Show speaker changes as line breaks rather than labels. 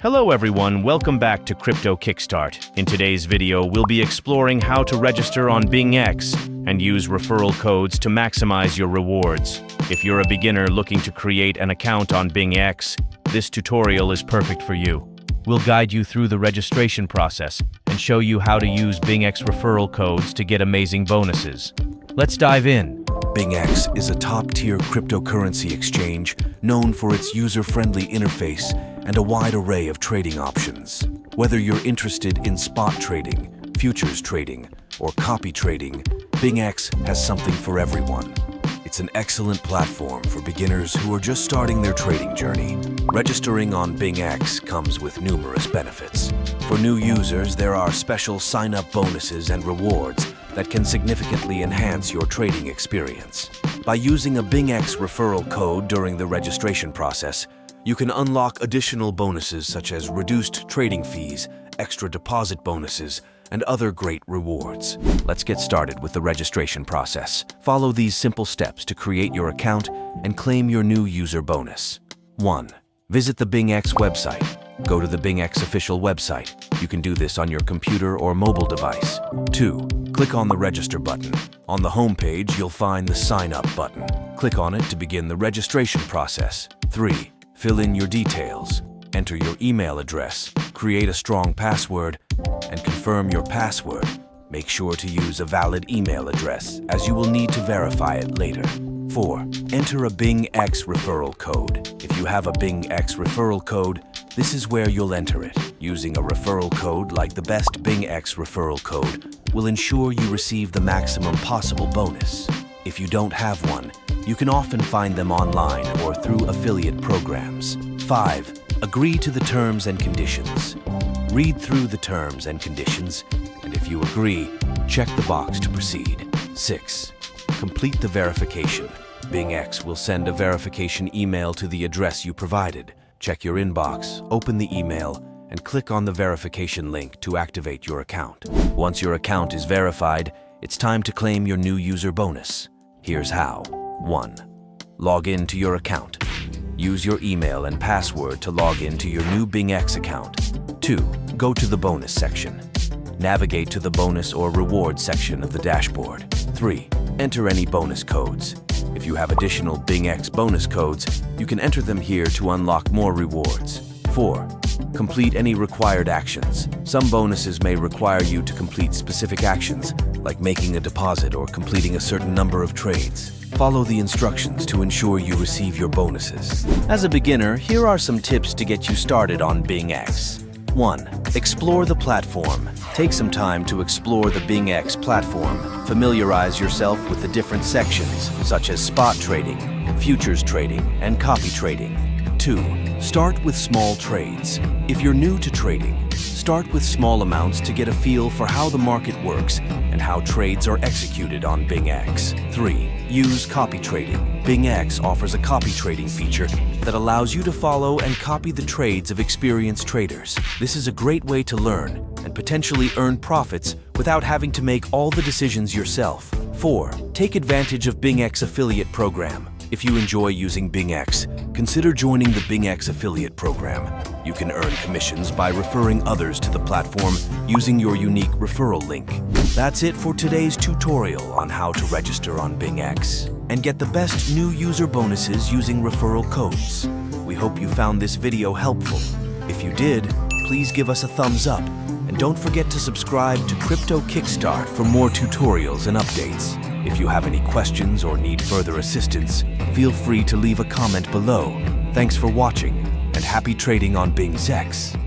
Hello everyone, welcome back to Crypto Kickstart. In today's video, we'll be exploring how to register on BingX and use referral codes to maximize your rewards. If you're a beginner looking to create an account on BingX, this tutorial is perfect for you. We'll guide you through the registration process and show you how to use BingX referral codes to get amazing bonuses. Let's dive in.
BingX is a top-tier cryptocurrency exchange known for its user-friendly interface and a wide array of trading options. Whether you're interested in spot trading, futures trading, or copy trading, BingX has something for everyone. It's an excellent platform for beginners who are just starting their trading journey. Registering on BingX comes with numerous benefits. For new users, there are special sign-up bonuses and rewards that can significantly enhance your trading experience. By using a BingX referral code during the registration process, you can unlock additional bonuses such as reduced trading fees, extra deposit bonuses, and other great rewards. Let's get started with the registration process. Follow these simple steps to create your account and claim your new user bonus. 1. Visit the BingX website. Go to the BingX official website. You can do this on your computer or mobile device. 2. Click on the Register button. On the home page, you'll find the Sign Up button. Click on it to begin the registration process. 3. Fill in your details. Enter your email address, create a strong password, and confirm your password. Make sure to use a valid email address, as you will need to verify it later. 4. Enter a BingX referral code. If you have a BingX referral code, this is where you'll enter it. Using a referral code like the best BingX referral code will ensure you receive the maximum possible bonus. If you don't have one, you can often find them online or through affiliate programs. 5. Agree to the terms and conditions. Read through the terms and conditions, and if you agree, check the box to proceed. 6. Complete the verification. BingX will send a verification email to the address you provided. Check your inbox, open the email, and click on the verification link to activate your account. Once your account is verified, it's time to claim your new user bonus. Here's how. 1. Log in to your account. Use your email and password to log into your new BingX account. 2. Go to the bonus section. Navigate to the bonus or reward section of the dashboard. 3. Enter any bonus codes. If you have additional BingX bonus codes, you can enter them here to unlock more rewards. 4. Complete any required actions. Some bonuses may require you to complete specific actions, like making a deposit or completing a certain number of trades. Follow the instructions to ensure you receive your bonuses. As a beginner, here are some tips to get you started on BingX. 1. Explore the platform. Take some time to explore the BingX platform. Familiarize yourself with the different sections, such as spot trading, futures trading, and copy trading. 2. Start with small trades. If you're new to trading, start with small amounts to get a feel for how the market works and how trades are executed on BingX. 3. Use copy trading. BingX offers a copy trading feature that allows you to follow and copy the trades of experienced traders. This is a great way to learn and potentially earn profits without having to make all the decisions yourself. 4. Take advantage of BingX affiliate program. If you enjoy using BingX, consider joining the BingX affiliate program. You can earn commissions by referring others to the platform using your unique referral link. That's it for today's tutorial on how to register on BingX and get the best new user bonuses using referral codes. We hope you found this video helpful. If you did, please give us a thumbs up and don't forget to subscribe to Crypto Kickstart for more tutorials and updates. If you have any questions or need further assistance, feel free to leave a comment below. Thanks for watching, and happy trading on BingX.